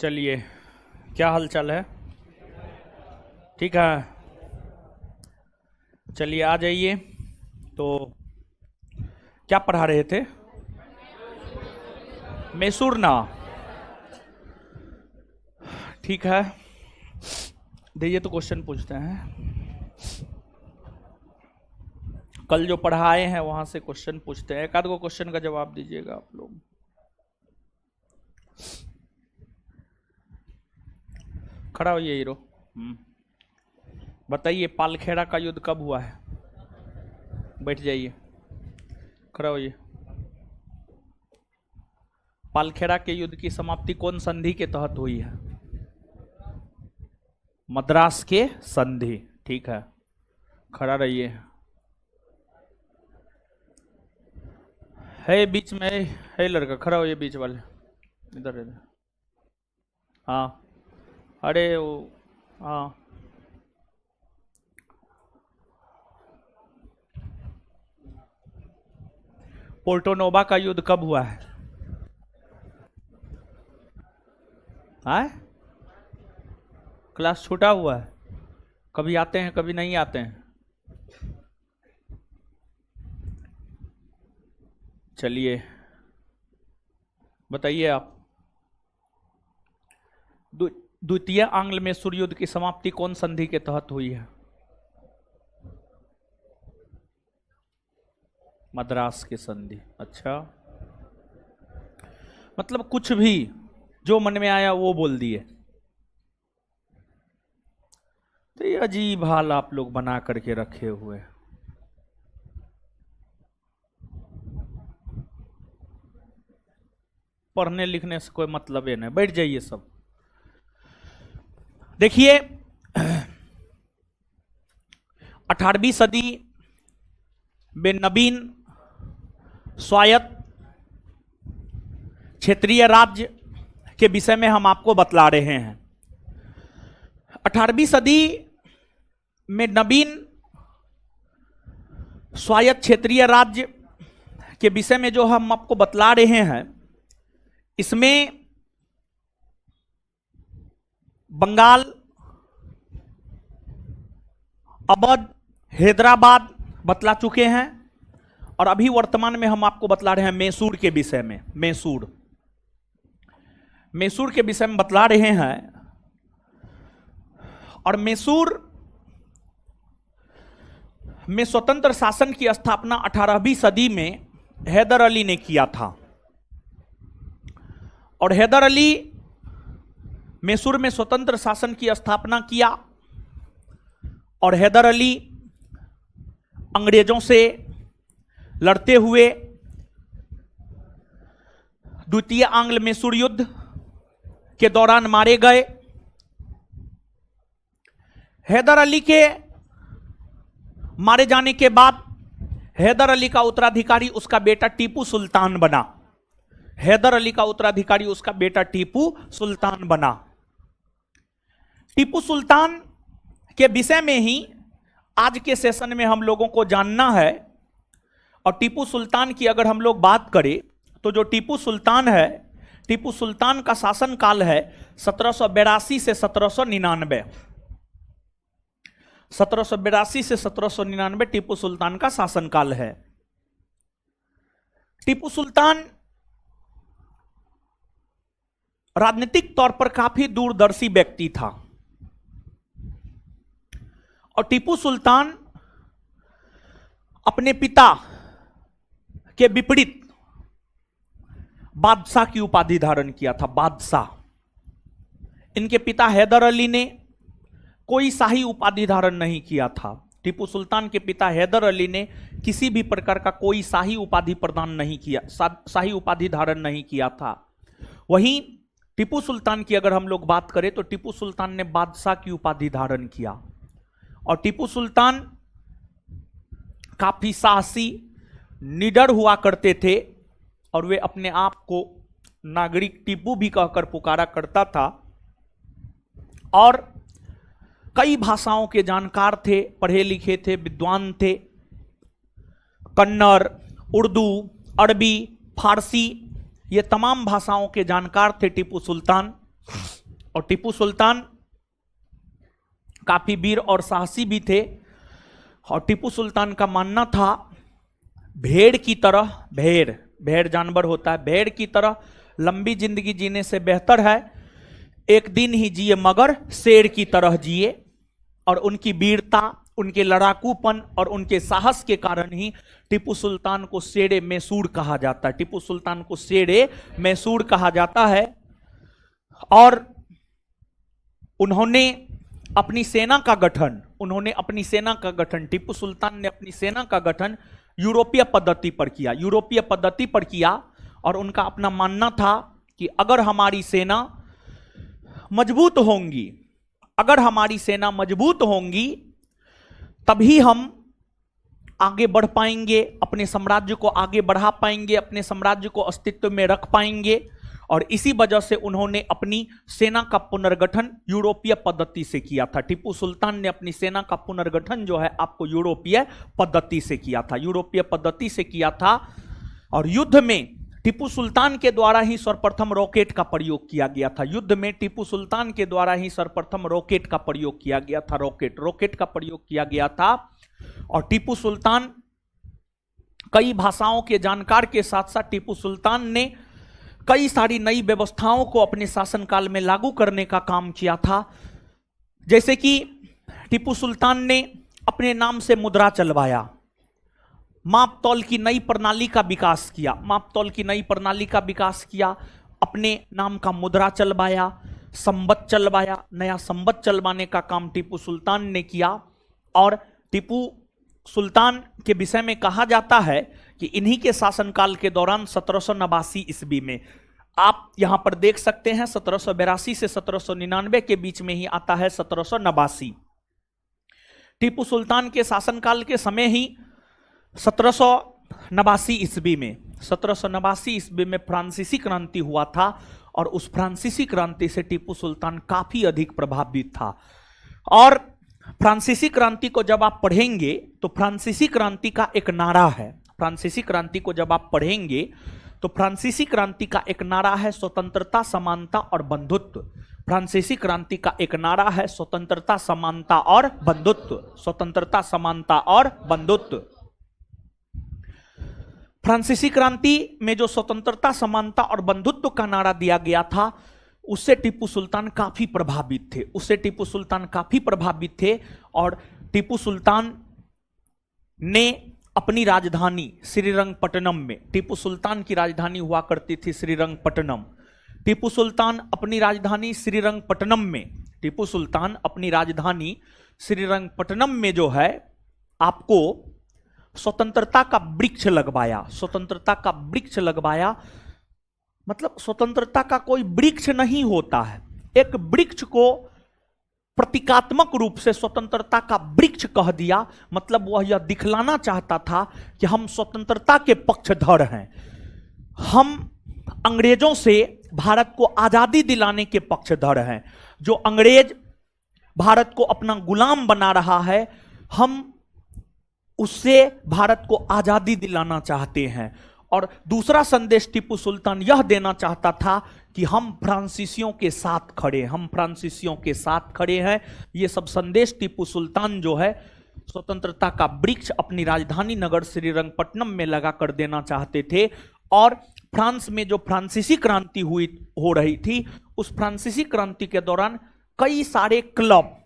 चलिए, क्या हाल चाल है? ठीक है। चलिए आ जाइए। तो क्या पढ़ा रहे थे? मैसूर ना। ठीक है, देखिए तो क्वेश्चन पूछते हैं। कल जो पढ़ाए हैं वहां से क्वेश्चन पूछते हैं। एक आध को क्वेश्चन का जवाब दीजिएगा आप लोग। खड़ा होइए हीरो। बताइए, पालखेड़ा का युद्ध कब हुआ है? बैठ जाइए, खड़ा होइए। पालखेड़ा के युद्ध की समाप्ति कौन संधि के तहत हुई है? मद्रास के संधि। ठीक है, खड़ा रहिए। है बीच में, है लड़का, खड़ा होइए बीच वाले। इधर इधर। हाँ, अरे वो, हाँ। पोर्टोनोवा का युद्ध कब हुआ है? हाँ, क्लास छूटा हुआ है। कभी आते हैं कभी नहीं आते हैं। चलिए बताइए आप। द्वितीय आंग्ल मैसूर युद्ध की समाप्ति कौन संधि के तहत हुई है? मद्रास की संधि। अच्छा, मतलब कुछ भी जो मन में आया वो बोल दिए। तो ये अजीब हाल आप लोग बना करके रखे हुए। पढ़ने लिखने से कोई मतलब ही नहीं। बैठ जाइए सब। देखिए, 18वीं सदी में नवीन स्वायत्त क्षेत्रीय राज्य के विषय में हम आपको बतला रहे हैं। 18वीं सदी में नवीन स्वायत्त क्षेत्रीय राज्य के विषय में जो हम आपको बतला रहे हैं, इसमें बंगाल, अवध, हैदराबाद बतला चुके हैं। और अभी वर्तमान में हम आपको बतला रहे हैं मैसूर के विषय में। मैसूर के विषय में बतला रहे हैं। और मैसूर में स्वतंत्र शासन की स्थापना 18वीं सदी में हैदर अली ने किया था। और हैदर अली मैसूर में स्वतंत्र शासन की स्थापना किया। और हैदर अली अंग्रेजों से लड़ते हुए द्वितीय आंग्ल मैसूर युद्ध के दौरान मारे गए। हैदर अली के मारे जाने के बाद हैदर अली का उत्तराधिकारी उसका बेटा टीपू सुल्तान बना। हैदर अली का उत्तराधिकारी उसका बेटा टीपू सुल्तान बना। टीपू सुल्तान के विषय में ही आज के सेशन में हम लोगों को जानना है। और टीपू सुल्तान की अगर हम लोग बात करें तो जो टीपू सुल्तान है, टीपू सुल्तान का शासन काल है 1782 से 1799। 1782 से 1799 टीपू सुल्तान का शासनकाल है। टीपू सुल्तान राजनीतिक तौर पर काफी दूरदर्शी व्यक्ति था। और टीपू सुल्तान अपने पिता के विपरीत बादशाह की उपाधि धारण किया था। बादशाह। इनके पिता हैदर अली ने कोई शाही उपाधि धारण नहीं किया था। टीपू सुल्तान के पिता हैदर अली ने किसी भी प्रकार का कोई शाही उपाधि प्रदान नहीं किया, शाही उपाधि धारण नहीं किया था। वहीं टीपू सुल्तान की अगर हम लोग बात करें तो टीपू सुल्तान ने बादशाह की उपाधि धारण किया। और टीपू सुल्तान काफी साहसी, निडर हुआ करते थे। और वे अपने आप को नागरिक टीपू भी कहकर पुकारा करता था। और कई भाषाओं के जानकार थे, पढ़े लिखे थे, विद्वान थे। कन्नड़, उर्दू, अरबी, फारसी, ये तमाम भाषाओं के जानकार थे टीपू सुल्तान। और टीपू सुल्तान काफी वीर और साहसी भी थे। और टीपू सुल्तान का मानना था भेड़ की तरह, भेड़ जानवर होता है, भेड़ की तरह लंबी जिंदगी जीने से बेहतर है एक दिन ही जिए मगर शेर की तरह जिए। और उनकी वीरता, उनके लड़ाकूपन और उनके साहस के कारण ही टीपू सुल्तान को शेरे मैसूर कहा जाता है। टीपू सुल्तान को शेरे मैसूर कहा जाता है। और उन्होंने अपनी सेना का गठन टीपू सुल्तान ने अपनी सेना का गठन यूरोपीय पद्धति पर किया। और उनका अपना मानना था कि अगर हमारी सेना मजबूत होंगी तभी हम आगे बढ़ पाएंगे, अपने साम्राज्य को आगे बढ़ा पाएंगे, अपने साम्राज्य को अस्तित्व में रख पाएंगे। और इसी वजह से उन्होंने अपनी सेना का पुनर्गठन यूरोपीय पद्धति से किया था। टीपू सुल्तान ने अपनी सेना का पुनर्गठन जो है आपको यूरोपीय पद्धति से किया था। और युद्ध में टीपू सुल्तान के द्वारा ही सर्वप्रथम रॉकेट का प्रयोग किया गया था। रॉकेट का प्रयोग किया गया था। और टीपू सुल्तान कई भाषाओं के जानकार के साथ साथ टीपू सुल्तान ने कई सारी नई व्यवस्थाओं को अपने शासनकाल में लागू करने का काम किया था। जैसे कि टीपू सुल्तान ने अपने नाम से मुद्रा चलवाया, माप तौल की नई प्रणाली का विकास किया, अपने नाम का मुद्रा चलवाया, नया संवत चलवाने का काम टीपू सुल्तान ने किया। और टीपू सुल्तान के विषय में कहा जाता है कि इन्हीं के शासनकाल के दौरान 1789 ईस्वी में, आप यहां पर देख सकते हैं 1782 से 1799 के बीच में ही आता है 1789। टीपू सुल्तान के शासनकाल के समय ही 1789 ईस्वी में फ्रांसीसी क्रांति हुआ था। और उस फ्रांसीसी क्रांति से टीपू सुल्तान काफी अधिक प्रभावित था। और फ्रांसीसी क्रांति को जब आप पढ़ेंगे तो फ्रांसीसी क्रांति का एक नारा है, स्वतंत्रता, समानता और बंधुत्व। फ्रांसीसी क्रांति में जो स्वतंत्रता, समानता और बंधुत्व का नारा दिया गया था उससे टीपू सुल्तान काफी प्रभावित थे। और टीपू सुल्तान ने अपनी राजधानी श्रीरंगपट्टनम में, टीपू सुल्तान की राजधानी हुआ करती थी श्रीरंगपट्टनम। टीपू सुल्तान अपनी राजधानी श्रीरंगपट्टनम में जो है आपको स्वतंत्रता का वृक्ष लगवाया। मतलब स्वतंत्रता का कोई वृक्ष नहीं होता है, एक वृक्ष को प्रतीकात्मक रूप से स्वतंत्रता का वृक्ष कह दिया। मतलब वह यह दिखलाना चाहता था कि हम स्वतंत्रता के पक्षधर हैं, हम अंग्रेजों से भारत को आजादी दिलाने के पक्षधर हैं। जो अंग्रेज भारत को अपना गुलाम बना रहा है, हम उससे भारत को आजादी दिलाना चाहते हैं। और दूसरा संदेश टीपू सुल्तान यह देना चाहता था कि हम फ्रांसीसियों के साथ खड़े हैं। ये सब संदेश टीपू सुल्तान जो है स्वतंत्रता का वृक्ष अपनी राजधानी नगर श्रीरंगपट्टनम में लगा कर देना चाहते थे। और फ्रांस में जो फ्रांसीसी क्रांति हो रही थी, उस फ्रांसीसी क्रांति के दौरान कई सारे क्लब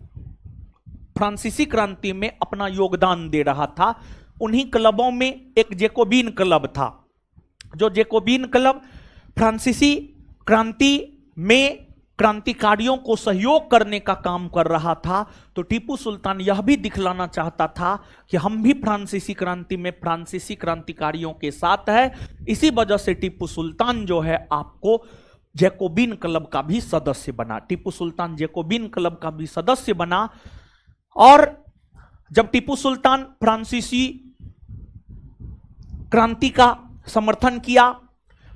फ्रांसीसी क्रांति में अपना योगदान दे रहा था। उन्हीं क्लबों में एक जैकोबिन क्लब था। जो जैकोबिन क्लब फ्रांसीसी क्रांति में क्रांतिकारियों को सहयोग करने का काम कर रहा था। तो टीपू सुल्तान यह भी दिखलाना चाहता था कि हम भी फ्रांसीसी क्रांति में फ्रांसीसी क्रांतिकारियों के साथ है। इसी वजह से टीपू सुल्तान जो है आपको जैकोबिन क्लब का भी सदस्य बना। टीपू सुल्तान जैकोबिन क्लब का भी सदस्य बना। और जब टीपू सुल्तान फ्रांसीसी क्रांति का समर्थन किया,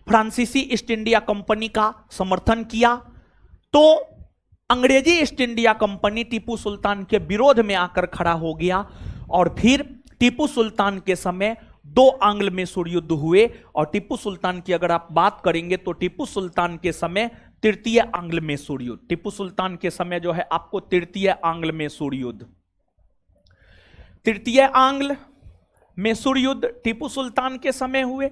फ्रांसीसी ईस्ट इंडिया कंपनी का समर्थन किया, तो अंग्रेजी east India company Tipu Sultan के विरोध में आकर खड़ा हो गया। और फिर टीपू सुल्तान के समय दो आंग्ल मैसूर युद्ध हुए। और टीपू सुल्तान की अगर आप बात करेंगे तो टीपू सुल्तान के समय तृतीय आंग्ल मैसूर युद्ध। टीपू सुल्तान के समय जो है आपको तृतीय आंग्ल मैसूर युद्ध, तृतीय आंग्ल मैसूर युद्ध टीपू सुल्तान के समय हुए।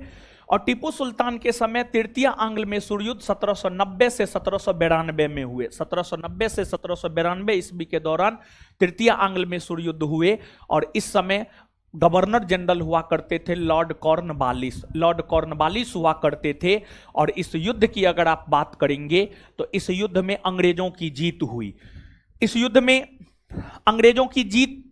और टीपू सुल्तान के समय तृतीय आंग्ल मैसूर युद्ध 1790 से 1792 में हुए। 1790 से 1792 ईस्वी के दौरान तृतीय आंग्ल मैसूर युद्ध हुए। और इस समय गवर्नर जनरल हुआ करते थे लॉर्ड कॉर्नवालिस। लॉर्ड कॉर्नवालिस हुआ करते थे। और इस युद्ध की अगर आप बात करेंगे तो इस युद्ध में अंग्रेजों की जीत हुई। इस युद्ध में अंग्रेजों की जीत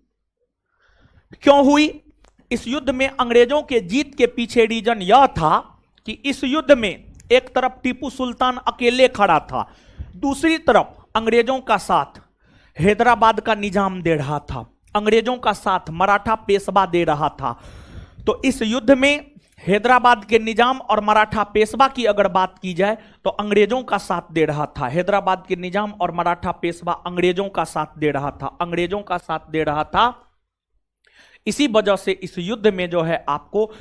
क्यों हुई? इस युद्ध में अंग्रेजों के जीत के पीछे रीजन यह था कि इस युद्ध में एक तरफ टीपू सुल्तान अकेले खड़ा था, दूसरी तरफ अंग्रेजों का साथ हैदराबाद का निजाम दे रहा था, अंग्रेजों का साथ मराठा पेशवा दे रहा था। तो इस युद्ध में हैदराबाद के निजाम और मराठा पेशवा की अगर बात की जाए तो अंग्रेजों का साथ दे रहा था। हैदराबाद के निजाम और मराठा पेशवा अंग्रेजों का साथ दे रहा था, अंग्रेजों का साथ दे रहा था। इसी वजह से इस युद्ध में जो है आपको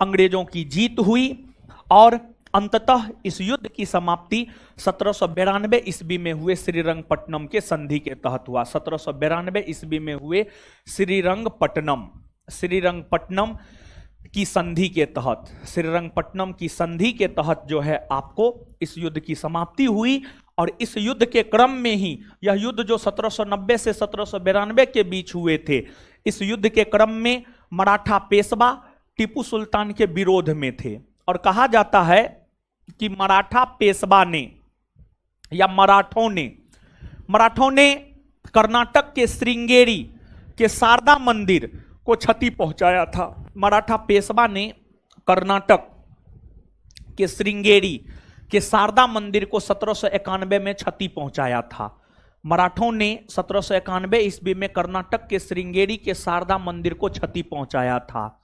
अंग्रेजों की जीत हुई। और अंततः इस युद्ध की समाप्ति 1792 ईस्वी में हुए श्रीरंगपट्टनम के संधि के तहत हुआ। 1792 ईस्वी में हुए श्रीरंगपट्टनम की संधि के तहत, श्रीरंगपट्टनम की संधि के तहत जो है आपको इस युद्ध की समाप्ति हुई। और इस युद्ध के क्रम में ही यह युद्ध जो 1790 से 1792 के बीच हुए थे, इस युद्ध के क्रम में मराठा पेशवा टीपू सुल्तान के विरोध में थे। और कहा जाता है कि मराठा पेशवा ने या मराठों ने कर्नाटक के श्रृंगेरी के शारदा मंदिर को क्षति पहुंचाया था। मराठा पेशवा ने कर्नाटक के श्रृंगेरी के शारदा मंदिर को 1791 में क्षति पहुंचाया था। मराठों ने 1791 ईस्वी में कर्नाटक के श्रृंगेरी के शारदा मंदिर को क्षति पहुंचाया था।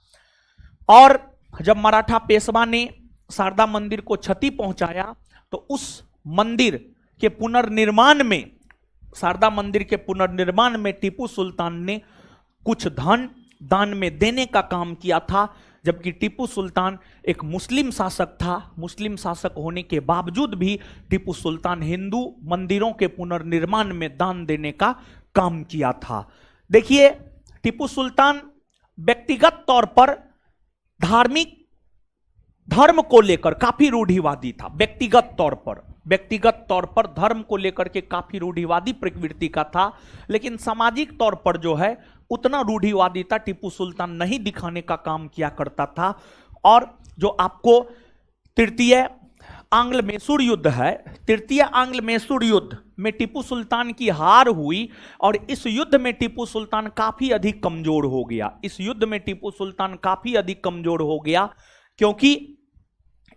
और जब मराठा पेशवा ने शारदा मंदिर को क्षति पहुंचाया तो उस मंदिर के पुनर्निर्माण में, शारदा मंदिर के पुनर्निर्माण में टीपू सुल्तान ने कुछ धन दान में देने का काम किया था। जबकि टीपू सुल्तान एक मुस्लिम शासक था, मुस्लिम शासक होने के बावजूद भी टीपू सुल्तान हिंदू मंदिरों के पुनर्निर्माण में दान देने का काम किया था। देखिए, टीपू सुल्तान व्यक्तिगत तौर पर धर्म को लेकर काफी रूढ़िवादी था। व्यक्तिगत तौर पर धर्म को लेकर के काफी रूढ़िवादी प्रवृत्ति का था। लेकिन सामाजिक तौर पर जो है उतना रूढ़िवादिता टीपू सुल्तान नहीं दिखाने का काम किया करता था। और जो आपको तृतीय आंग्ल मैसूर युद्ध है, तृतीय आंग्ल मैसूर युद्ध में टीपू सुल्तान की हार हुई। और इस युद्ध में टीपू सुल्तान काफी अधिक कमजोर हो गया। इस युद्ध में टीपू सुल्तान काफी अधिक कमजोर हो गया, क्योंकि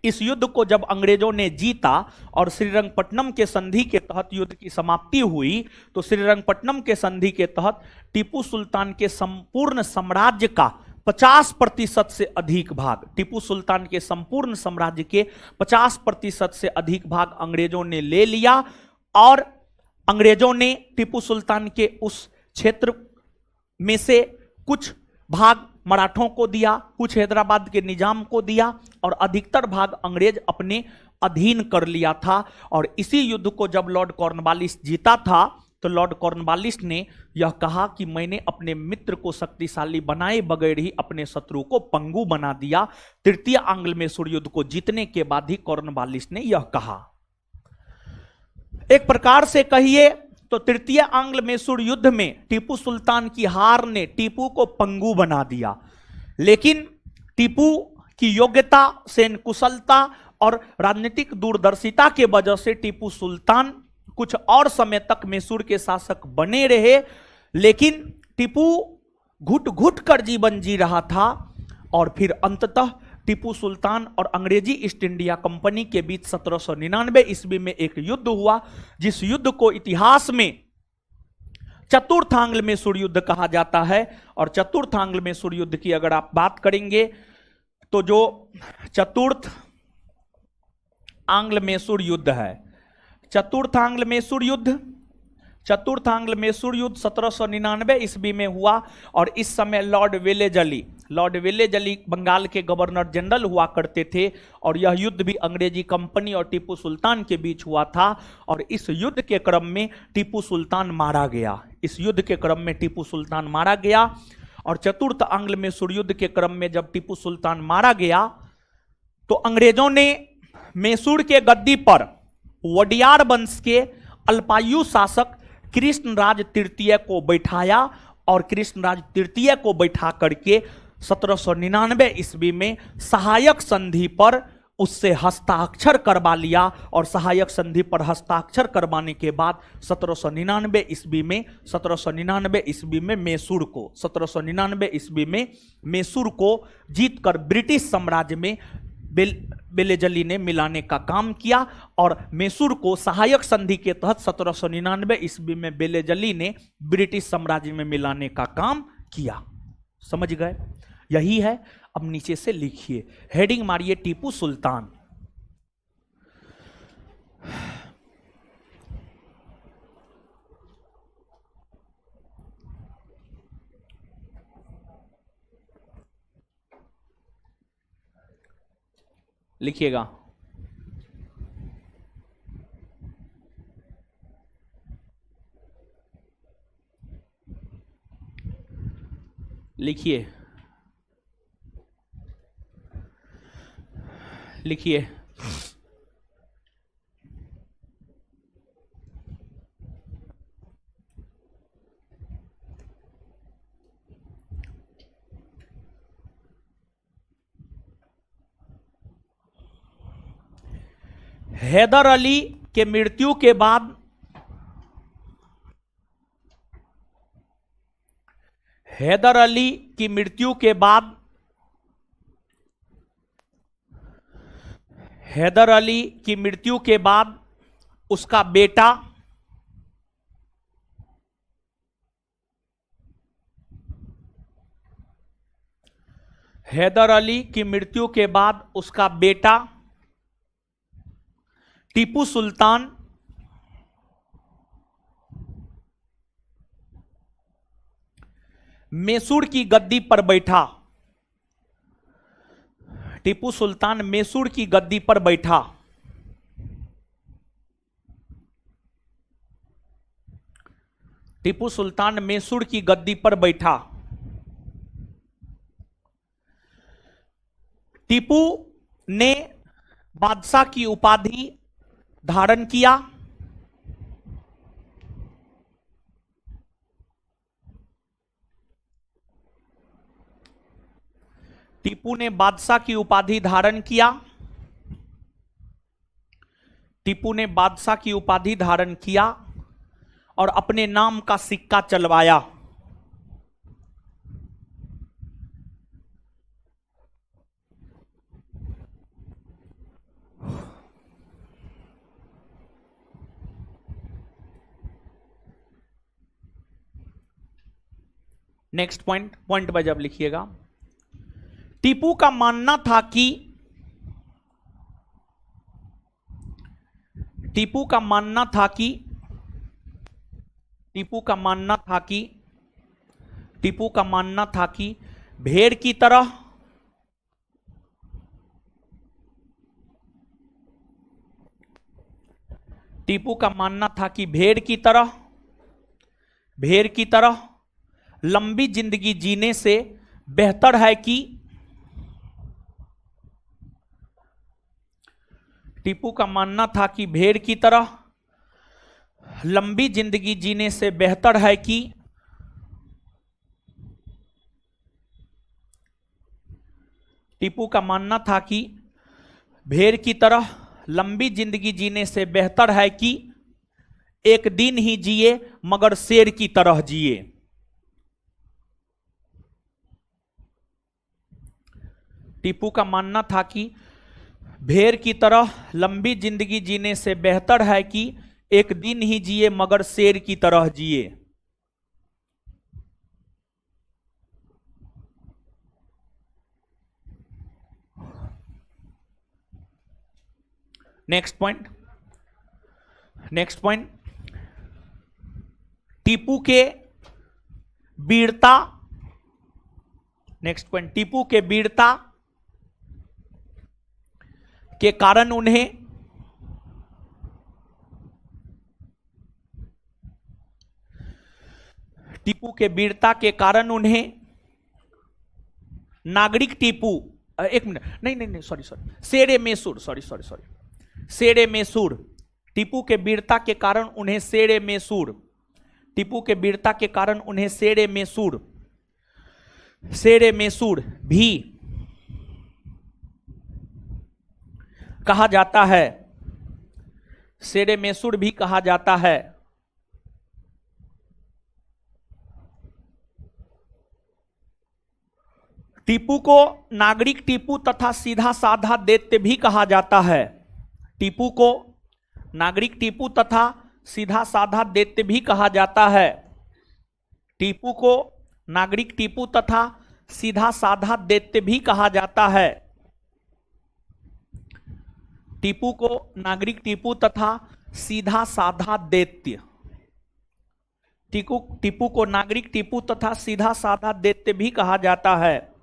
इस युद्ध को जब अंग्रेजों ने जीता और श्रीरंगपट्टनम के संधि के तहत युद्ध की समाप्ति हुई, तो श्रीरंगपट्टनम के संधि के तहत टीपू सुल्तान के संपूर्ण साम्राज्य का 50% से अधिक भाग, टीपू सुल्तान के संपूर्ण साम्राज्य के 50% से अधिक भाग अंग्रेजों ने ले लिया। और अंग्रेजों ने टीपू सुल्तान के उस क्षेत्र में से कुछ भाग मराठों को दिया, कुछ हैदराबाद के निजाम को दिया और अधिकतर भाग अंग्रेज अपने अधीन कर लिया था। और इसी युद्ध को जब लॉर्ड कॉर्नवालिस जीता था तो लॉर्ड कॉर्नवालिस ने यह कहा कि मैंने अपने मित्र को शक्तिशाली बनाए बगैर ही अपने शत्रु को पंगु बना दिया। तृतीय आंग्ल मैसूर युद्ध को जीतने के बाद ही कॉर्नवालिस ने यह कहा। एक प्रकार से कहिए तो तृतीय आंग्ल मैसूर युद्ध में टीपू सुल्तान की हार ने टीपू को पंगु बना दिया। लेकिन टीपू की योग्यता, सैन्य कुशलता और राजनीतिक दूरदर्शिता के वजह से टीपू सुल्तान कुछ और समय तक मैसूर के शासक बने रहे। लेकिन टीपू घुट घुट कर जीवन जी रहा था। और फिर अंततः टीपू सुल्तान और अंग्रेजी ईस्ट इंडिया कंपनी के बीच 1799 ईस्वी में एक युद्ध हुआ, जिस युद्ध को इतिहास में चतुर्थ आंग्ल मैसूर युद्ध कहा जाता है। और चतुर्थ आंग्ल मैसूर युद्ध की अगर आप बात करेंगे तो जो चतुर्थ आंग्ल मैसूर युद्ध है, चतुर्थ आंग्ल मैसूर युद्ध 1799 ईस्वी में हुआ। और इस समय Lord Wellesley Lord Wellesley Bengal के गवर्नर जनरल हुआ करते थे और यह युद्ध भी अंग्रेजी कंपनी और टीपू सुल्तान के बीच हुआ था। और इस युद्ध के क्रम में टीपू सुल्तान मारा गया। इस युद्ध के क्रम में टीपू सुल्तान मारा गया। और चतुर्थ आंग्ल मैसूर युद्ध के क्रम में जब टीपू सुल्तान मारा गया तो अंग्रेजों ने मैसूर के गद्दी पर वडियार वंश के अल्पायु शासक कृष्णराज तृतीय को बैठाया और कृष्णराज तृतीय को बैठा करके 1799 ईस्वी में सहायक संधि पर उससे हस्ताक्षर करवा लिया। और सहायक संधि पर हस्ताक्षर करवाने के बाद 1799 ईस्वी में 1799 ईस्वी में मैसूर को 1799 ईस्वी में मैसूर को जीतकर ब्रिटिश साम्राज्य में वेलेजली ने मिलाने का काम किया। और मैसूर को सहायक संधि के तहत 1799 ईस्वी में वेलेजली ने ब्रिटिश साम्राज्य में मिलाने का काम किया। समझ गए? यही है। अब नीचे से लिखिए, हेडिंग मारिए टीपू सुल्तान। लिखिएगा। लिखिए लिखिए। हैदर अली के मृत्यु के बाद हैदर अली की मृत्यु के बाद हैदर अली की मृत्यु के बाद उसका बेटा हैदर अली की मृत्यु के बाद उसका बेटा टीपू सुल्तान मैसूर की गद्दी पर बैठा। टीपू सुल्तान मैसूर की गद्दी पर बैठा। टीपू सुल्तान मैसूर की गद्दी पर बैठा। टीपू ने बादशाह की उपाधि धारण किया। टीपू ने बादशाह की उपाधि धारण किया। टीपू ने बादशाह की उपाधि धारण किया और अपने नाम का सिक्का चलवाया। नेक्स्ट पॉइंट बाय जब लिखिएगा। टीपू का मानना था कि टीपू का मानना था कि टीपू का मानना था कि टीपू का मानना था कि भेड़ की तरह टीपू का मानना था कि भेड़ की तरह लंबी जिंदगी जीने से बेहतर है कि टीपू का मानना था कि भेड़ की तरह लंबी जिंदगी जीने से बेहतर है कि टीपू का मानना था कि भेड़ की तरह लंबी जिंदगी जीने से बेहतर है कि एक दिन ही जिए मगर शेर की तरह जिए। टीपू का मानना था कि भेड़ की तरह लंबी जिंदगी जीने से बेहतर है कि एक दिन ही जिए मगर शेर की तरह जिए। नेक्स्ट पॉइंट टीपू के वीरता नेक्स्ट पॉइंट, टीपू के वीरता के कारण उन्हें टीपू के वीरता के कारण उन्हें नागरिक टीपू, एक मिनट, नहीं सॉरी शेरे मैसूर, सॉरी शेरे मैसूर, टीपू के वीरता के कारण उन्हें शेरे मैसूर, टीपू के वीरता के कारण उन्हें शेरे मैसूर भी कहा जाता है, शेरे मैसूर भी कहा जाता है। टीपू को नागरिक टीपू तथा सीधा साधा दैत्य भी कहा जाता है, टीपू को नागरिक टीपू तथा सीधा साधा दैत्य भी कहा जाता है, टीपू को नागरिक टीपू तथा सीधा साधा दैत्य भी कहा जाता है, टीपू को नागरिक टीपू तथा सीधा साधा दैत्य, टीपू को नागरिक टीपू तथा सीधा साधा दैत्य भी कहा जाता है।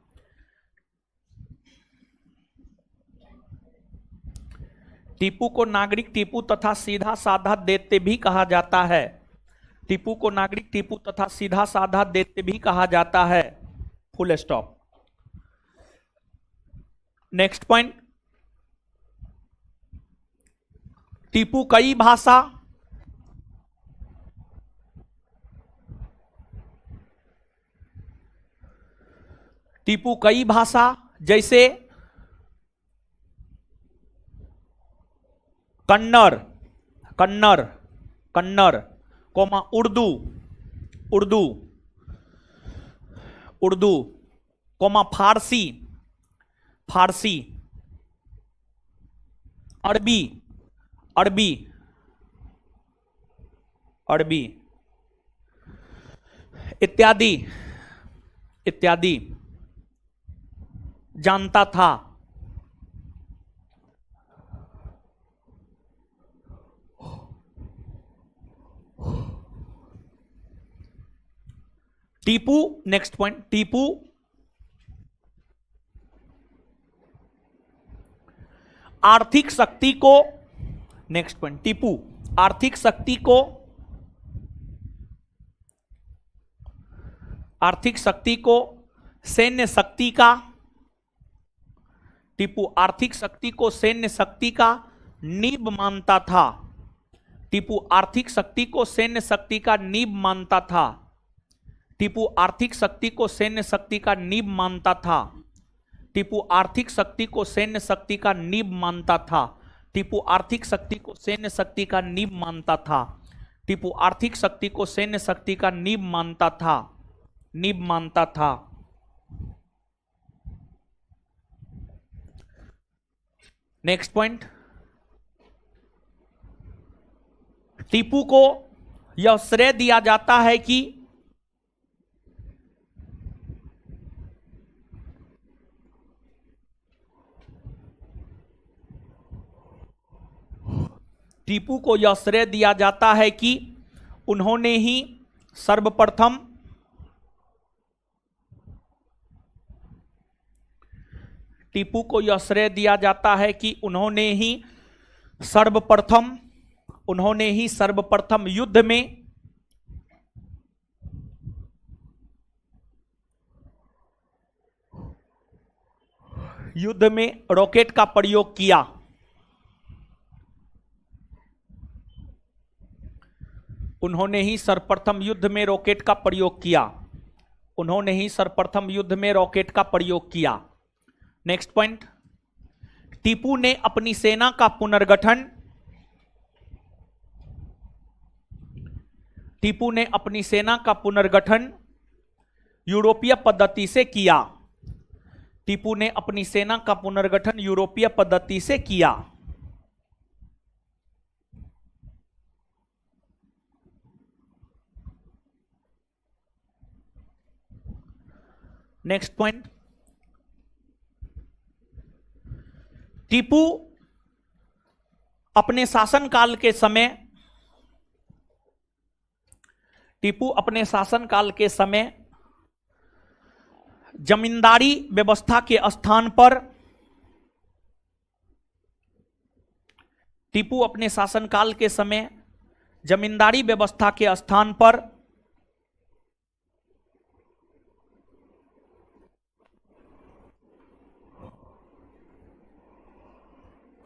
टीपू को नागरिक टीपू तथा सीधा साधा दैत्य भी कहा जाता है, टीपू को नागरिक टीपू तथा सीधा साधा दैत्य भी कहा जाता है, full stop. Next point, Tipu कई भाषा जैसे कन्नड़, कोमा उर्दू, कोमा फारसी, अरबी इत्यादि जानता था। टीपू, नेक्स्ट पॉइंट, टीपू आर्थिक शक्ति को, नेक्स्ट पॉइंट, टीपू आर्थिक शक्ति को सैन्य शक्ति का, टीपू आर्थिक शक्ति को सैन्य शक्ति का नींव मानता था, टीपू आर्थिक शक्ति को सैन्य शक्ति का नींव मानता था, टीपू आर्थिक शक्ति को सैन्य शक्ति का नींव मानता था, टीपू आर्थिक शक्ति को सैन्य शक्ति का नींव मानता था, टीपू आर्थिक शक्ति को सैन्य शक्ति का नींव मानता था, टीपू आर्थिक शक्ति को सैन्य शक्ति का नींव मानता था। नेक्स्ट पॉइंट, टीपू को यह श्रेय दिया जाता है कि टीपू को यह श्रेय दिया जाता है कि उन्होंने ही सर्वप्रथम टीपू को यह श्रेय दिया जाता है कि उन्होंने ही सर्वप्रथम युद्ध में रॉकेट का प्रयोग किया। उन्होंने ही सर्वप्रथम युद्ध में रॉकेट का प्रयोग किया, उन्होंने ही सर्वप्रथम युद्ध में रॉकेट का प्रयोग किया। नेक्स्ट पॉइंट, टीपू ने अपनी सेना का पुनर्गठन, टीपू ने अपनी सेना का पुनर्गठन यूरोपीय पद्धति से किया, टीपू ने अपनी सेना का पुनर्गठन यूरोपीय पद्धति से किया। नेक्स्ट पॉइंट, टीपू अपने शासनकाल के समय जमींदारी व्यवस्था के स्थान पर टीपू अपने शासनकाल के समय जमींदारी व्यवस्था के स्थान पर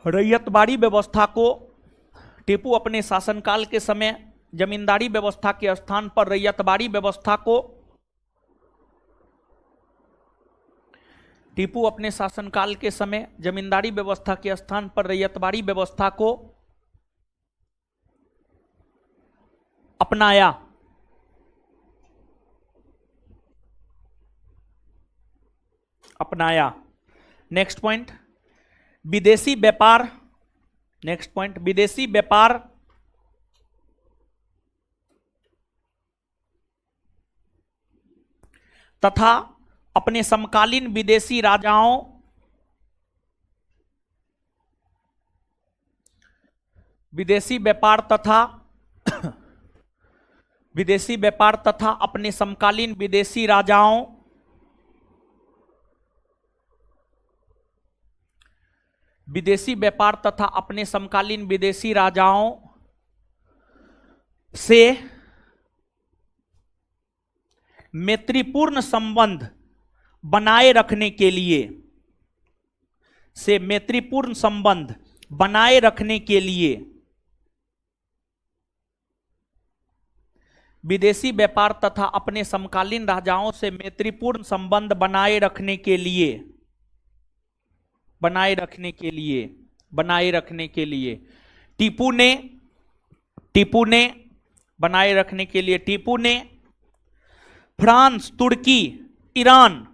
रैयतबाड़ी व्यवस्था को टीपू अपने शासनकाल के समय जमींदारी व्यवस्था के स्थान पर रैयतबाड़ी व्यवस्था को टीपू अपने शासनकाल के समय जमींदारी व्यवस्था के स्थान पर रैयतबाड़ी व्यवस्था को अपनाया। नेक्स्ट पॉइंट, विदेशी व्यापार। नेक्स्ट पॉइंट, विदेशी व्यापार तथा अपने समकालीन विदेशी राजाओं विदेशी व्यापार तथा अपने समकालीन विदेशी राजाओं विदेशी व्यापार तथा अपने समकालीन विदेशी राजाओं से मैत्रीपूर्ण संबंध बनाए रखने के लिए विदेशी व्यापार तथा अपने समकालीन राजाओं से मैत्रीपूर्ण संबंध बनाए रखने के लिए टीपू ने फ्रांस, तुर्की, ईरान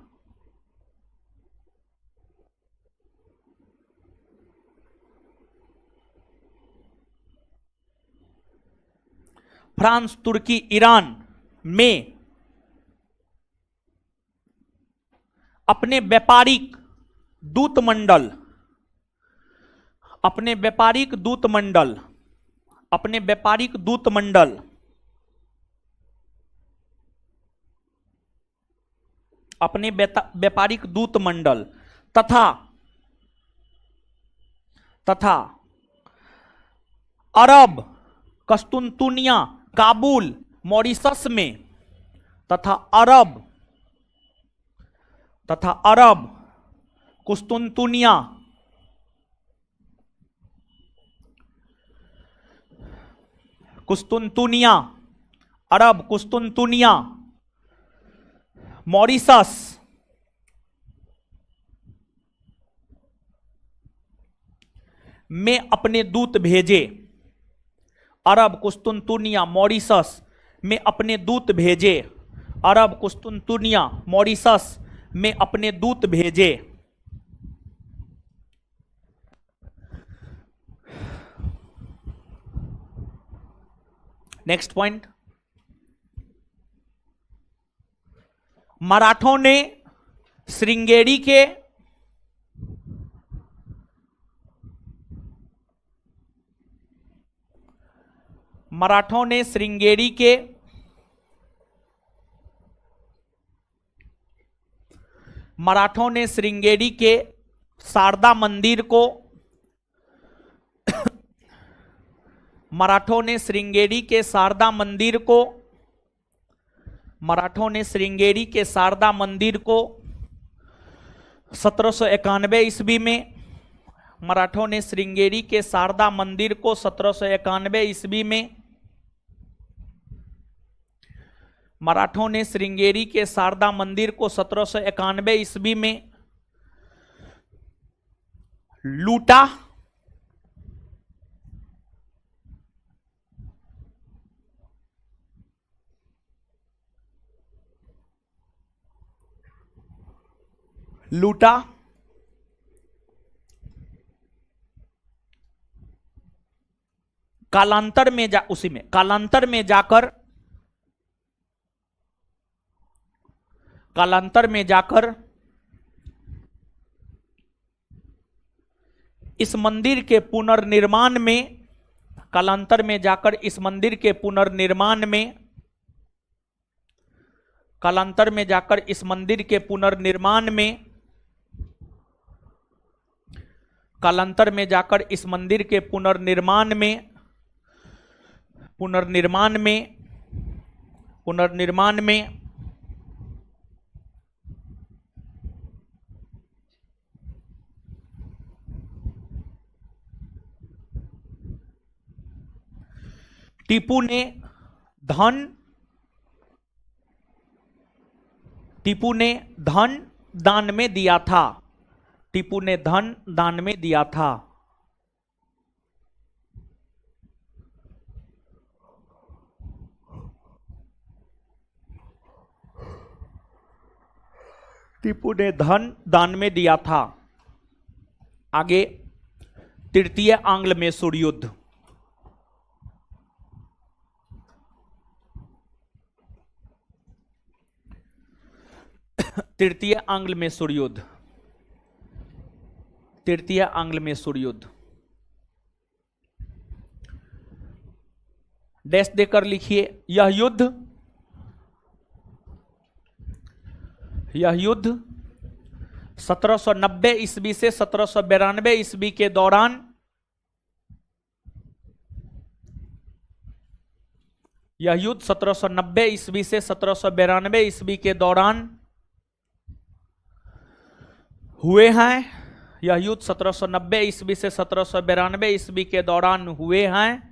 में अपने व्यापारिक दूतमंडल तथा अरब, कस्तुनतुनिया, काबुल, मॉरिशस में तथा अरब, कुस्तुनतुनिया, मॉरिशस में अपने दूत भेजे। अरब, कुस्तुनतुनिया, मॉरिशस में अपने दूत भेजे। नेक्स्ट पॉइंट, मराठों ने श्रृंगेरी के शारदा मंदिर को 1791 ईस्वी में 1791 ईस्वी में लूटा। कालांतर में जाकर इस मंदिर के पुनर्निर्माण में कालांतर में जाकर इस मंदिर के पुनर्निर्माण में, कालांतर में जाकर इस मंदिर के पुनर्निर्माण में टीपू ने धन दान में दिया था। टीपू ने धन दान में दिया था। टीपू ने धन दान में दिया था। आगे, तृतीय आंग्ल मैसूर युद्ध। तृतीय आंग्ल मैसूर युद्ध। तृतीय आंग्ल मैसूर युद्ध। डैश देकर लिखिए, यह युद्ध 1790 ईस्वी से 1792 ईस्वी के दौरान, यह युद्ध 1790 ईस्वी से 1792 ईस्वी के दौरान हुए हैं। यह युद्ध 1790 ईस्वी से 1792 ईस्वी के दौरान हुए हैं।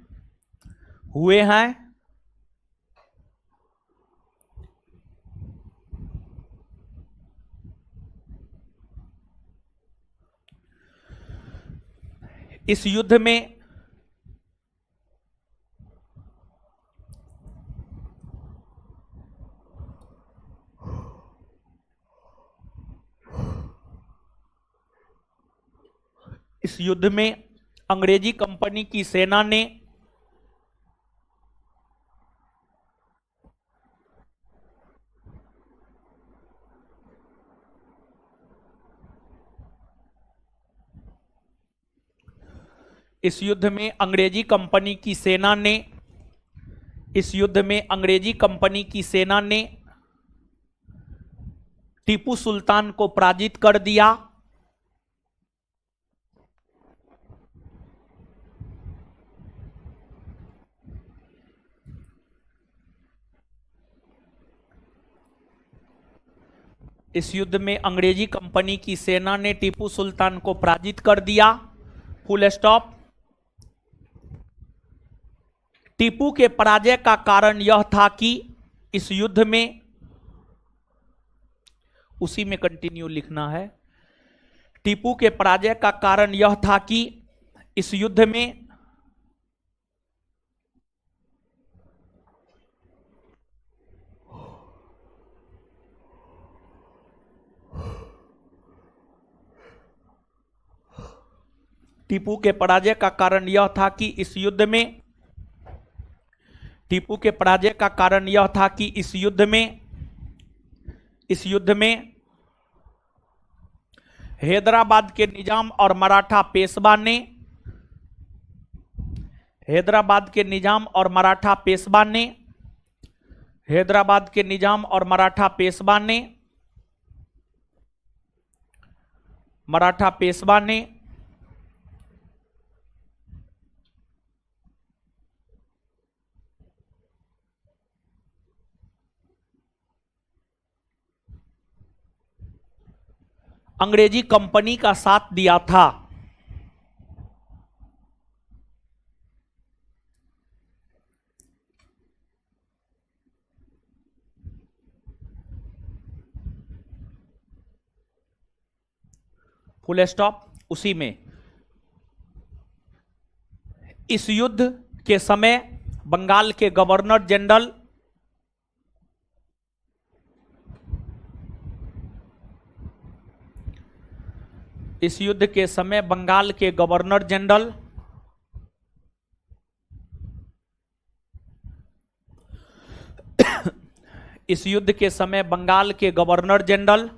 इस युद्ध में अंग्रेजी कंपनी की सेना ने अंग्रेजी कंपनी की सेना ने टीपू सुल्तान को पराजित कर दिया। इस युद्ध में अंग्रेजी कंपनी की सेना ने टीपू सुल्तान को पराजित कर दिया। Full stop. टीपू के पराजय का कारण यह था कि इस युद्ध में, उसी में कंटिन्यू लिखना है। टीपू के पराजय का कारण यह था कि इस युद्ध में टीपू के पराजय का कारण यह था कि इस युद्ध में टीपू के पराजय का कारण यह था कि इस युद्ध में हैदराबाद के निजाम और मराठा पेशवा ने हैदराबाद के निजाम और मराठा पेशवा ने अंग्रेजी कंपनी का साथ दिया था। Full stop. उसी में इस युद्ध के समय बंगाल के गवर्नर जनरल इस युद्ध के समय बंगाल के गवर्नर जनरल इस युद्ध के समय बंगाल के governor general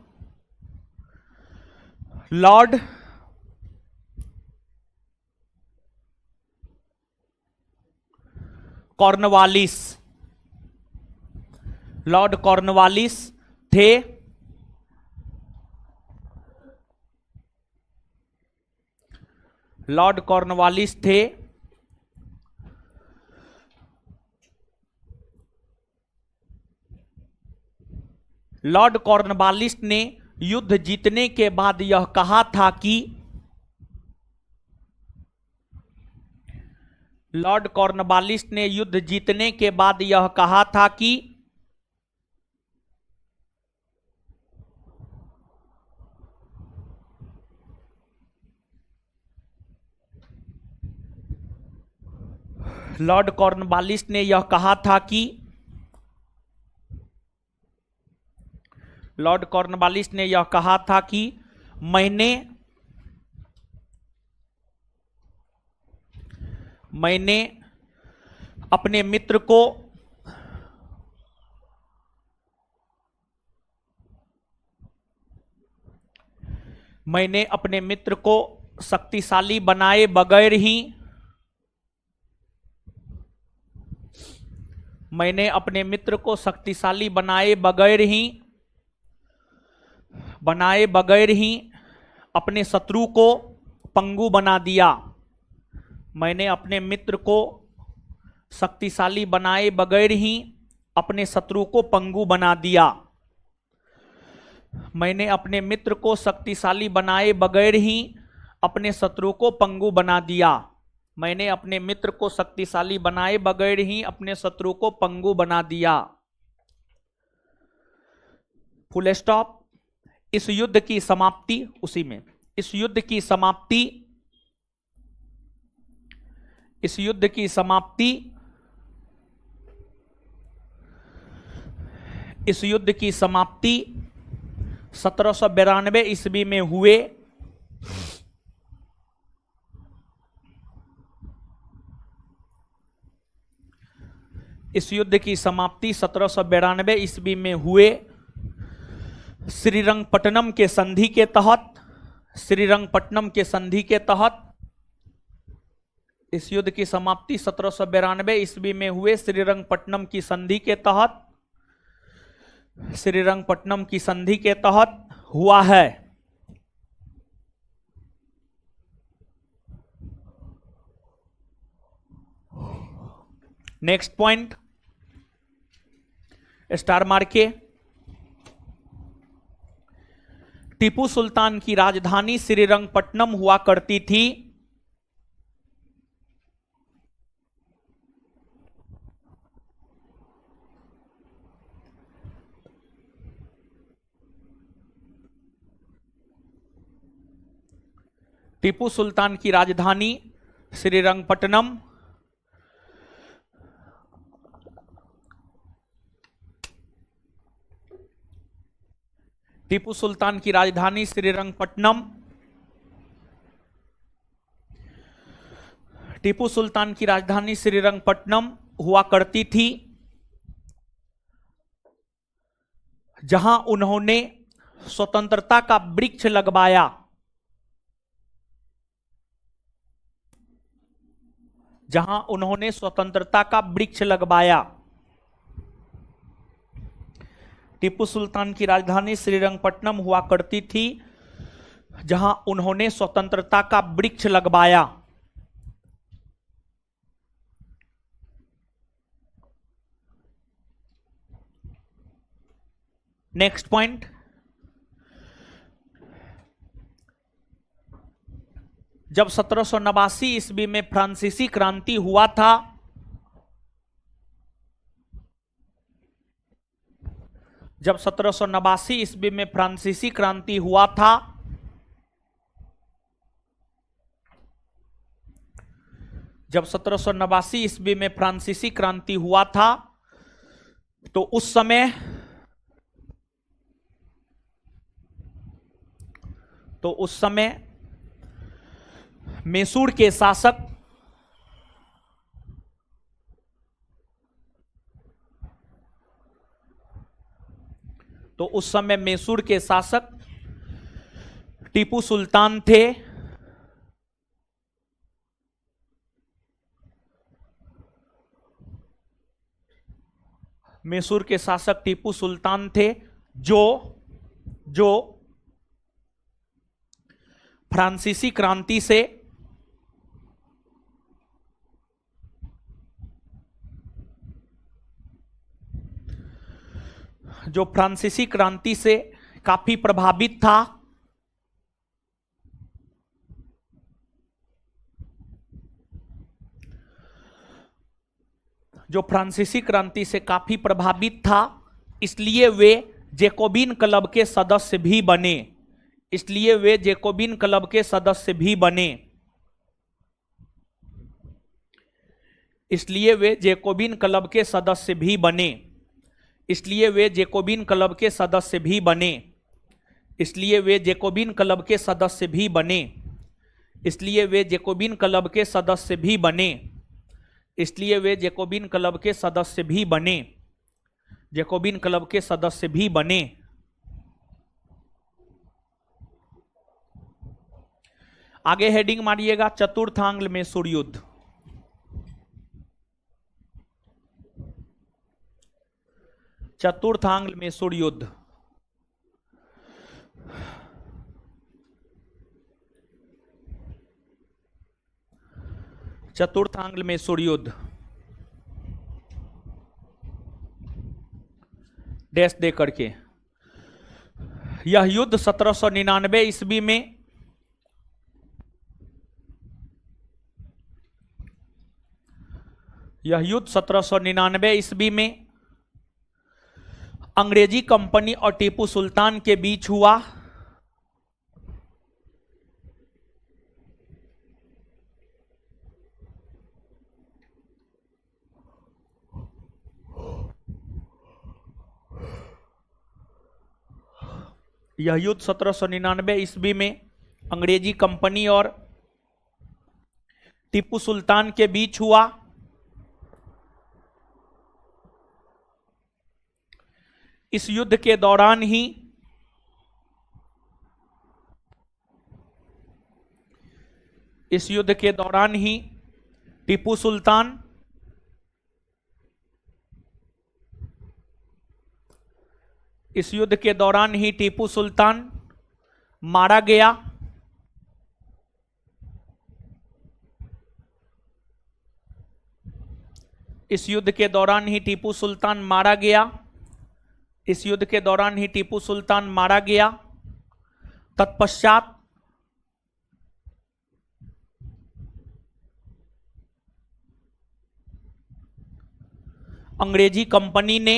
Lord Cornwallis Lord Cornwallis थे। लॉर्ड कॉर्नवालिस थे। लॉर्ड कॉर्नवालिस ने युद्ध जीतने के बाद यह कहा था कि लॉर्ड कॉर्नवालिस ने युद्ध जीतने के बाद यह कहा था कि लॉर्ड कॉर्नवालिस ने यह कहा था कि लॉर्ड कॉर्नवालिस ने यह कहा था कि मैंने अपने मित्र को शक्तिशाली बनाए बगैर ही अपने शत्रु को पंगु बना दिया। मैंने अपने मित्र को शक्तिशाली बनाए बगैर ही अपने शत्रु को पंगु बना दिया। मैंने अपने मित्र को शक्तिशाली बनाए बगैर ही अपने शत्रु को पंगु बना दिया। मैंने अपने मित्र को शक्तिशाली बनाए बगैर ही अपने शत्रु को पंगु बना दिया। Full stop. इस युद्ध की समाप्ति इस युद्ध की समाप्ति 1792 ईस्वी में हुए। इस युद्ध की समाप्ति 1792 ईस्वी में हुए श्रीरंगपट्टनम के संधि के तहत। इस युद्ध की समाप्ति 1792 ईस्वी में हुए श्रीरंगपट्टनम की संधि के तहत हुआ है। नेक्स्ट पॉइंट, स्टार मार्के। टीपू सुल्तान की राजधानी श्रीरंगपट्टनम हुआ करती थी। टीपू सुल्तान की राजधानी श्रीरंगपट्टनम टीपू सुल्तान की राजधानी श्रीरंगपट्टनम हुआ करती थी, जहां उन्होंने स्वतंत्रता का वृक्ष लगवाया। टीपू सुल्तान की राजधानी श्रीरंगपट्टनम हुआ करती थी, जहां उन्होंने स्वतंत्रता का वृक्ष लगवाया। नेक्स्ट पॉइंट, जब 1789 ईस्वी में फ्रांसीसी क्रांति हुआ था, जब 1789 ईस्वी में फ्रांसीसी क्रांति हुआ था, जब 1789 ईस्वी में फ्रांसीसी क्रांति हुआ था, तो उस समय मैसूर के शासक टीपू सुल्तान थे। मैसूर के शासक टीपू सुल्तान थे, जो फ्रांसीसी क्रांति से काफी प्रभावित था। जो फ्रांसीसी क्रांति से काफी प्रभावित था, इसलिए वे जैकोबिन क्लब के सदस्य भी बने। इसलिए वे जैकोबिन क्लब के सदस्य भी बने। इसलिए वे जैकोबिन क्लब के सदस्य भी बने। इसलिए वे जैकोबिन क्लब के सदस्य भी बने। इसलिए वे जैकोबिन क्लब के सदस्य भी बने। इसलिए वे जैकोबिन क्लब के सदस्य भी बने। इसलिए वे जैकोबिन क्लब के सदस्य भी बने। जैकोबिन क्लब के सदस्य भी बने। आगे हेडिंग मारिएगा, चतुर्थ आंग्ल मैसूर युद्ध। चतुर्थ आंग्ल मैसूर युद्ध। चतुर्थ आंग्ल मैसूर युद्ध। डैश दे करके। यह युद्ध 1799 ईस्वी में अंग्रेजी कंपनी और टीपू सुल्तान के बीच हुआ। यह युद्ध 1799 ईस्वी में अंग्रेजी कंपनी और टीपू सुल्तान के बीच हुआ। इस युद्ध के दौरान ही टीपू सुल्तान मारा गया। इस युद्ध के दौरान ही टीपू सुल्तान मारा गया। इस युद्ध के दौरान ही टीपू सुल्तान मारा गया। तत्पश्चात अंग्रेजी कंपनी ने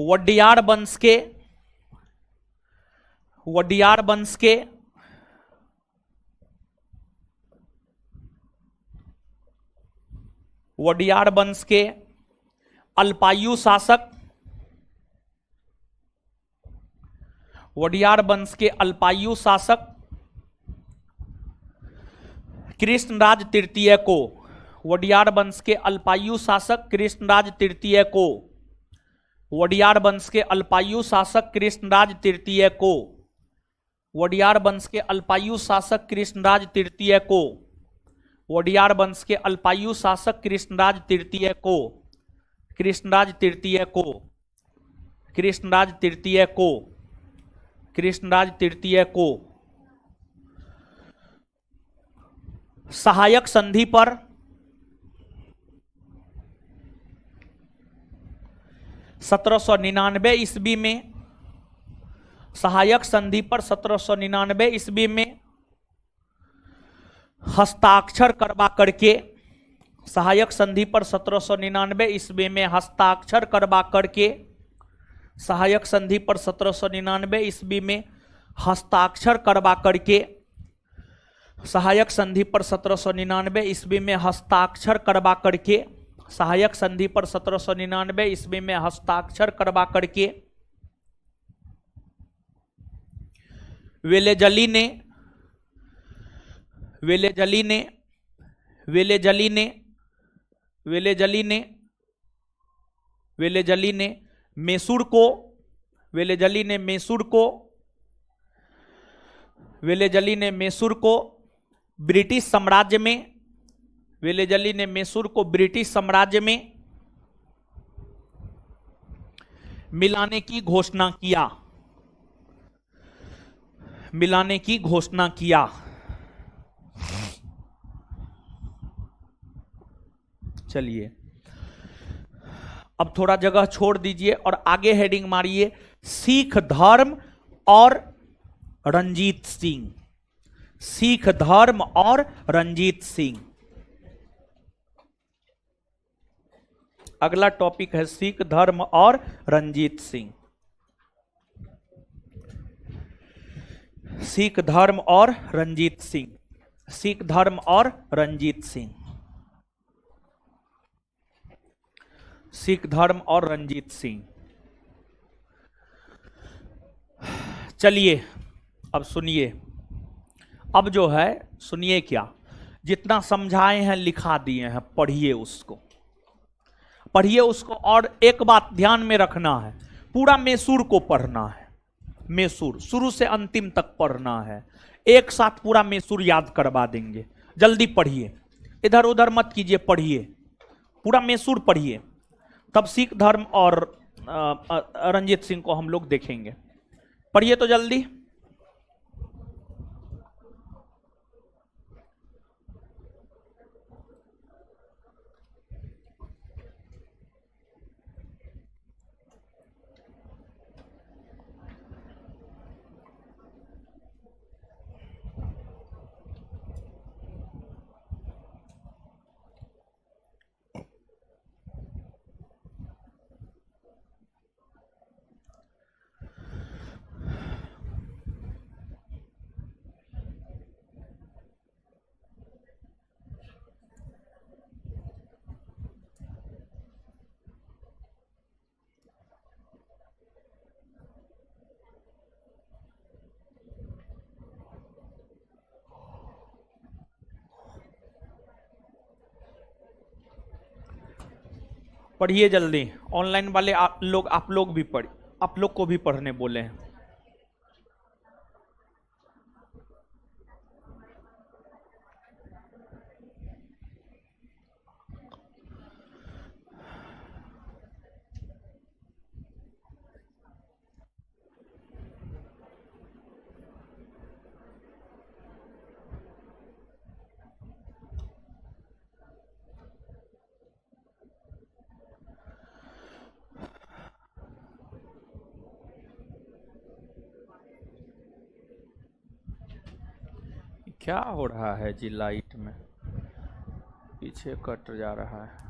वडियार वंश के अल्पायु शासक कृष्णराज तृतीय को वडियार वंश के अल्पायु शासक कृष्णराज तृतीय को वडियार वंश के अल्पायु शासक कृष्णराज तृतीय को वडियार वंश के अल्पायु शासक कृष्णराज तृतीय को वडियार वंश के अल्पायु शासक कृष्णराज तृतीय को कृष्णराज तृतीय को कृष्णराज तृतीय को कृष्णराज तृतीय को सहायक संधि पर 1799 ईस्वी में सहायक संधि पर 1799 ईस्वी में हस्ताक्षर करवा करके सहायक संधि पर 1799 ईस्वी में हस्ताक्षर करवा करके सहायक संधि पर 1799 ईस्वी में हस्ताक्षर करवा करके सहायक संधि पर 1799 ईस्वी में हस्ताक्षर करवा करके सहायक संधि पर 1799 ईस्वी में हस्ताक्षर करवा करके वेलेजली ने मैसूर को वेलेजली ने मैसूर को ब्रिटिश साम्राज्य में, वेलेजली ने मैसूर को ब्रिटिश साम्राज्य में मिलाने की घोषणा किया, मिलाने की घोषणा किया। चलिए अब थोड़ा जगह छोड़ दीजिए और आगे हेडिंग मारिए सिख धर्म और रंजीत सिंह। सिख धर्म और रंजीत सिंह, अगला टॉपिक है सिख धर्म और रंजीत सिंह। सिख धर्म और रंजीत सिंह, सिख धर्म और रंजीत सिंह, सिख धर्म और रंजीत सिंह। चलिए अब सुनिए, अब जो है सुनिए, क्या जितना समझाए हैं लिखा दिए हैं, पढ़िए उसको, पढ़िए उसको। और एक बात ध्यान में रखना है, पूरा मैसूर को पढ़ना है, मैसूर शुरू से अंतिम तक पढ़ना है। एक साथ पूरा मैसूर याद करवा देंगे। जल्दी पढ़िए, इधर उधर मत कीजिए, पढ़िए पूरा मैसूर पढ़िए, तब सिख धर्म और रंजीत सिंह को हम लोग देखेंगे। पढ़िए तो जल्दी। पढ़िए जल्दी, ऑनलाइन वाले आप लोग भी पढ़, आप लोग को भी पढ़ने बोले हैं। क्या हो रहा है जी, लाइट में पीछे कट जा रहा है।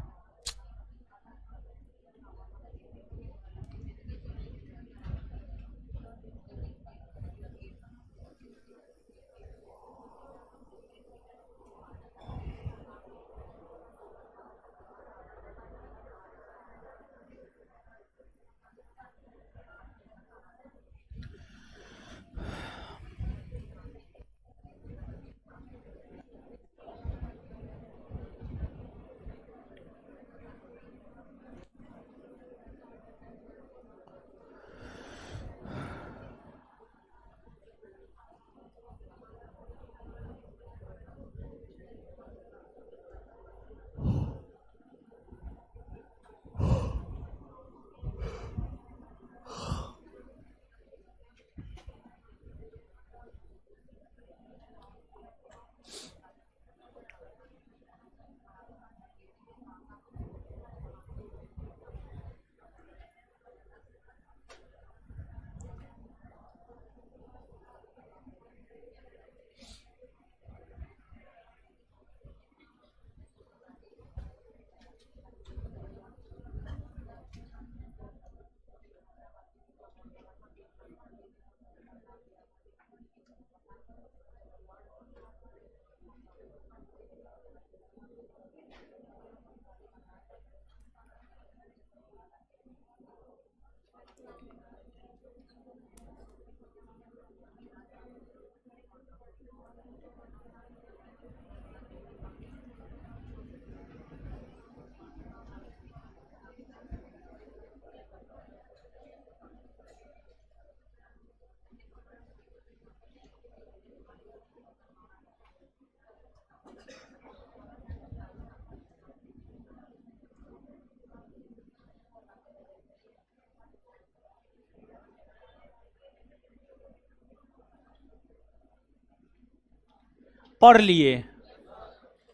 पढ़ लिए,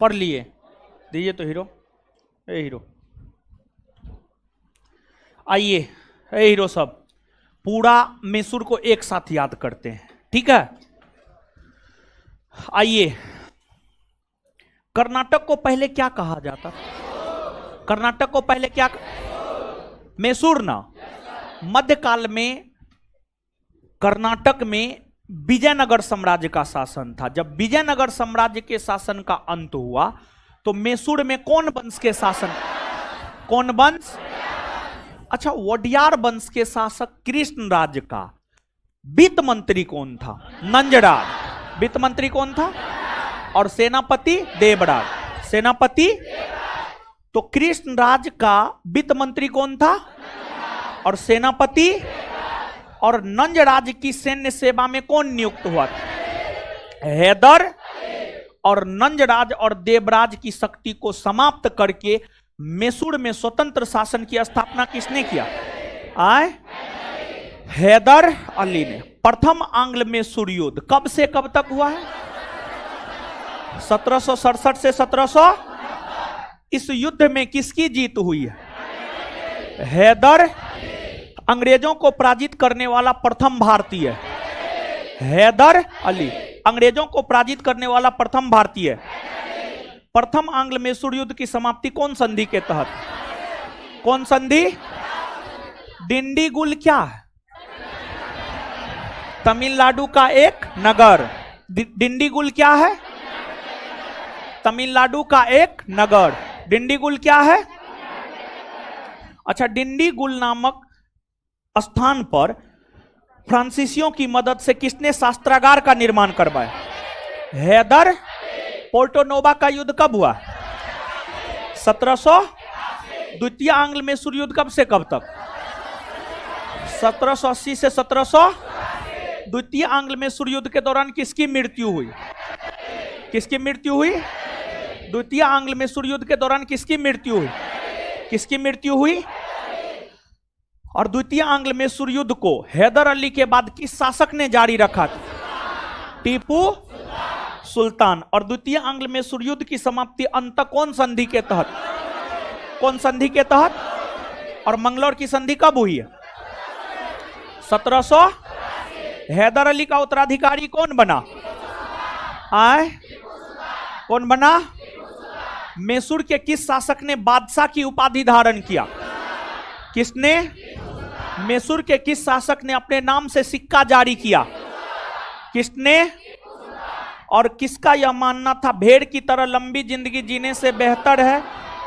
पढ़ लिए, दीजिए तो हीरो, ए हीरो, आइए ए हीरो सब पूरा मैसूर को एक साथ याद करते हैं, ठीक है। आइए, कर्नाटक को पहले क्या कहा जाता? कर्नाटक को पहले क्या? मैसूर ना। मध्यकाल में कर्नाटक में विजयनगर साम्राज्य का शासन था। जब विजयनगर साम्राज्य के शासन का अंत हुआ तो मैसूर में कौन वंश के शासन? कौन वंश? अच्छा, वोडियार वंश के शासक कृष्णराज का वित्त मंत्री कौन था? नंजराज। वित्त मंत्री कौन था? और सेनापति देवराज। सेनापति। तो कृष्णराज का वित्त मंत्री कौन था? और सेनापति। और नंजराज की सैन्य सेवा में कौन नियुक्त हुआ? हैदर। और नंजराज और देवराज की शक्ति को समाप्त करके मैसूर में स्वतंत्र शासन की स्थापना किसने किया? हैदर अली ने। प्रथम आंग्ल मैसूर युद्ध कब से कब तक हुआ है? 1767 से 1700। इस युद्ध में किसकी जीत हुई है? हैदर। अंग्रेजों को पराजित करने वाला प्रथम भारतीय हैदर अली। अंग्रेजों को पराजित करने वाला प्रथम भारतीय। प्रथम आंग्ल मैसूर युद्ध की समाप्ति कौन संधि के तहत? कौन संधि? डिंडीगुल क्या है? तमिलनाडु का एक नगर। डिंडीगुल क्या है? तमिलनाडु का एक नगर। डिंडीगुल क्या है? अच्छा, डिंडीगुल नामक स्थान पर फ्रांसीसियों की मदद से किसने शास्त्रागार का निर्माण करवाया? हैदर। पोर्टो नोवा का युद्ध कब हुआ? 1700। द्वितीय आंग्ल मैसूर युद्ध कब से कब तक? 1780 से 1700। द्वितीय आंग्ल मैसूर युद्ध के दौरान किसकी मृत्यु हुई? किसकी मृत्यु हुई? द्वितीय आंग्ल मैसूर युद्ध के दौरान किसकी मृत्यु हुई? किसकी मृत्यु हुई? और द्वितीय आंग्ल मैसूर युद्ध को हैदर अली के बाद किस शासक ने जारी रखा था? टीपू सुल्तान। और द्वितीय आंग्ल मैसूर युद्ध की समाप्ति अंत कौन संधि के तहत? कौन संधि के तहत? और मंगलौर की संधि कब हुई है? 1700। हैदर अली का उत्तराधिकारी कौन बना? कौन बना? मैसूर के किस शासक ने बादशाह की उपाधि धारण किया? किसने? मैसूर के किस शासक ने अपने नाम से सिक्का जारी किया? किसने? और किसका यह मानना था भेड़ की तरह लंबी जिंदगी जीने से बेहतर है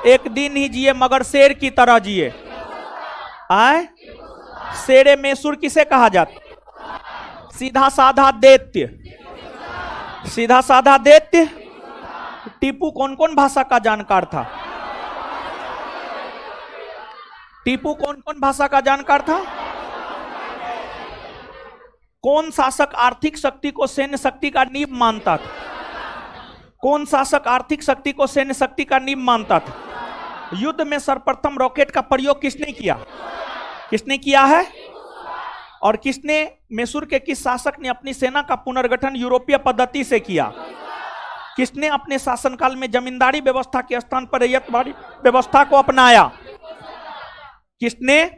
एक दिन ही जिए मगर शेर की तरह जिए? शेरे मैसूर किसे कहा जाता? सीधा साधा दैत्य। सीधा साधा दैत्य। टीपू कौन कौन भाषा का जानकार था? टीपू कौन कौन भाषा का जानकार था? कौन शासक आर्थिक शक्ति को सैन्य शक्ति का नींव मानता था? कौन शासक आर्थिक शक्ति को सैन्य शक्ति का नींव मानता था? युद्ध में सर्वप्रथम रॉकेट का प्रयोग किसने किया? किसने किया है? और किसने मैसूर के किस शासक ने अपनी सेना का पुनर्गठन यूरोपीय पद्धति से किया? किसने अपने शासनकाल में जमींदारी व्यवस्था के स्थान पर रैयतवाड़ी व्यवस्था को अपनाया? किसने?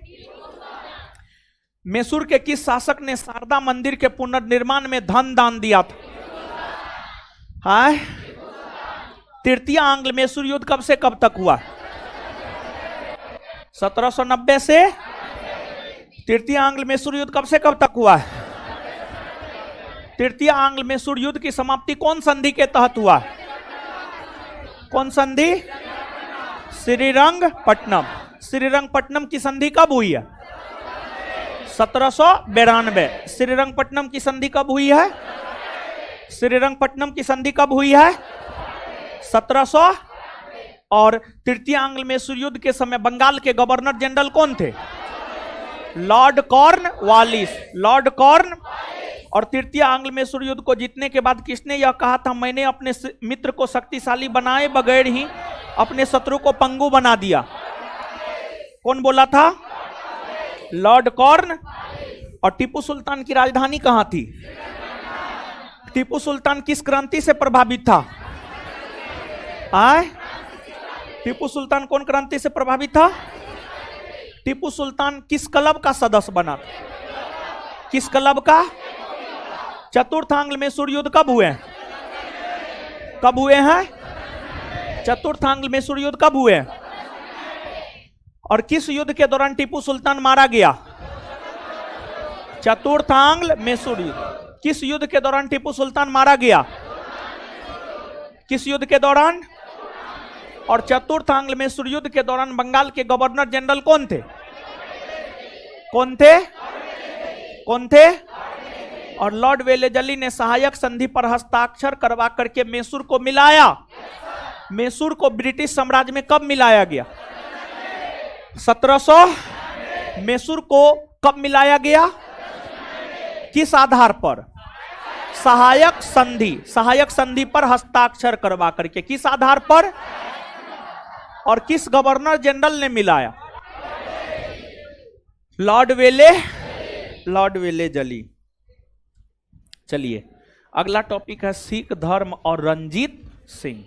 मैसूर के किस शासक ने शारदा मंदिर के पुनर्निर्माण में धन दान दिया था? तृतीय आंग्ल मैसूर युद्ध कब से कब तक हुआ? 1790 से। तृतीय आंग्ल मैसूर युद्ध कब से कब तक हुआ? तृतीय आंग्ल मैसूर युद्ध की समाप्ति कौन संधि के तहत हुआ? कौन संधि? श्रीरंगपट्टनम। श्रीरंगपट्टनम की संधि कब हुई है? 1792। श्रीरंगपट्टनम की संधि कब हुई है? श्रीरंगपट्टनम की संधि कब हुई है? 1700। और तृतीय आंग्ल मैसूर युद्ध के समय बंगाल के गवर्नर जनरल कौन थे? Lord Cornwallis. Lord corn. और तृतीय आंग्ल मैसूर युद्ध को जीतने के बाद किसने यह कहा था, मैंने अपने मित्र को शक्तिशाली बनाए बगैर ही अपने शत्रु को पंगु बना दिया? कौन बोला था? Lord corn. और टीपू सुल्तान की राजधानी कहां थी? टीपू सुल्तान किस क्रांति से प्रभावित था? आए, टीपू सुल्तान कौन क्रांति से प्रभावित था? टीपू सुल्तान किस क्लब का सदस्य बना? किस क्लब का? चतुर्थांग मैसूर युद्ध कब हुए? कब हुए हैं? चतुर्थांग मैसूर युद्ध कब हुए? और किस युद्ध के दौरान टीपू सुल्तान मारा गया? चतुर्थांग मैसूर युद्ध। किस युद्ध के दौरान टीपू सुल्तान मारा गया? किस युद्ध के दौरान? और चतुर्थांग मैसूर युद्ध के दौरान बंगाल के गवर्नर जनरल कौन थे? कौन थे? कौन थे? और लॉर्ड वेलेजली ने सहायक संधि पर हस्ताक्षर करवा करके मैसूर को मिलाया। मैसूर को ब्रिटिश साम्राज्य में कब मिलाया गया? 1700। मैसूर को कब मिलाया गया? किस आधार पर? सहायक संधि। सहायक संधि पर हस्ताक्षर करवा करके। किस आधार पर? और किस गवर्नर जनरल ने मिलाया? Lord Wellesley. चलिए अगला टॉपिक है सिख धर्म और रंजीत सिंह।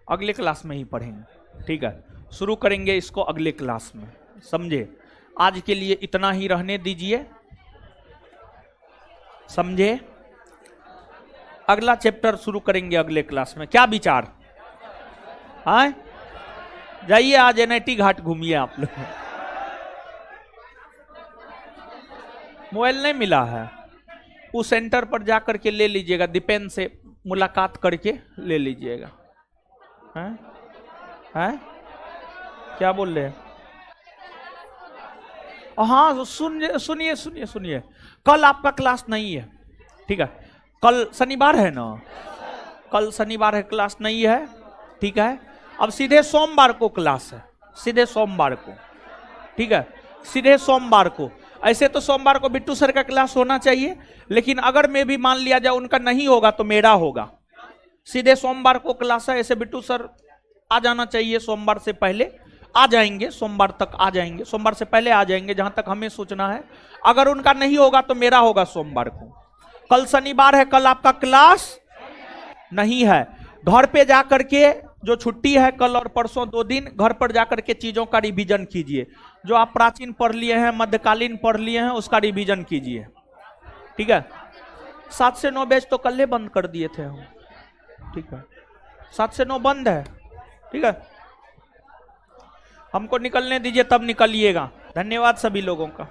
अगले क्लास में ही पढ़ेंगे, ठीक है? शुरू करेंगे इसको अगले क्लास में, समझे? आज के लिए इतना ही रहने दीजिए, समझे? अगला चैप्टर शुरू करेंगे अगले क्लास में। क्या विचार? हाँ, जाइए आज एनआईटी घाट घूमिए आप लोग। मोबाइल नहीं मिला है, उस सेंटर पर जाकर के ले लीजिएगा, दीपेन से मुलाकात करके ले लीजिएगा। हैं? हैं? क्या बोल रहे हैं? हाँ, सुनिए सुनिए सुनिए, कल आपका क्लास नहीं है, ठीक है? कल शनिवार है ना, कल शनिवार है, क्लास नहीं है, ठीक है? अब सीधे सोमवार को क्लास है, सीधे सोमवार को, ठीक है? सीधे सोमवार को। ऐसे तो सोमवार को बिट्टू सर का क्लास होना चाहिए, लेकिन अगर मैं भी मान लिया जाए उनका नहीं होगा तो मेरा होगा। सीधे सोमवार को क्लास है, ऐसे बिट्टू सर आ जाना चाहिए, सोमवार से पहले आ जाएंगे, सोमवार तक आ जाएंगे, सोमवार से पहले आ जाएंगे जहां तक हमें सोचना है। अगर उनका नहीं होगा तो मेरा होगा सोमवार को। कल शनिवार है, कल आपका क्लास नहीं है। घर पे जाकर के, जो छुट्टी है कल और परसों 2 दिन, घर पर जाकर के चीजों का रिवीजन कीजिए। जो आप प्राचीन पढ़ लिए हैं, मध्यकालीन पढ़ लिए हैं, उसका रिवीजन कीजिए, ठीक है? 7 से 9 बैच तो कल ही बंद कर दिए थे हम, ठीक है? 7 से 9 बंद है, ठीक है? हमको निकलने दीजिए, तब निकलिएगा। धन्यवाद सभी लोगों का।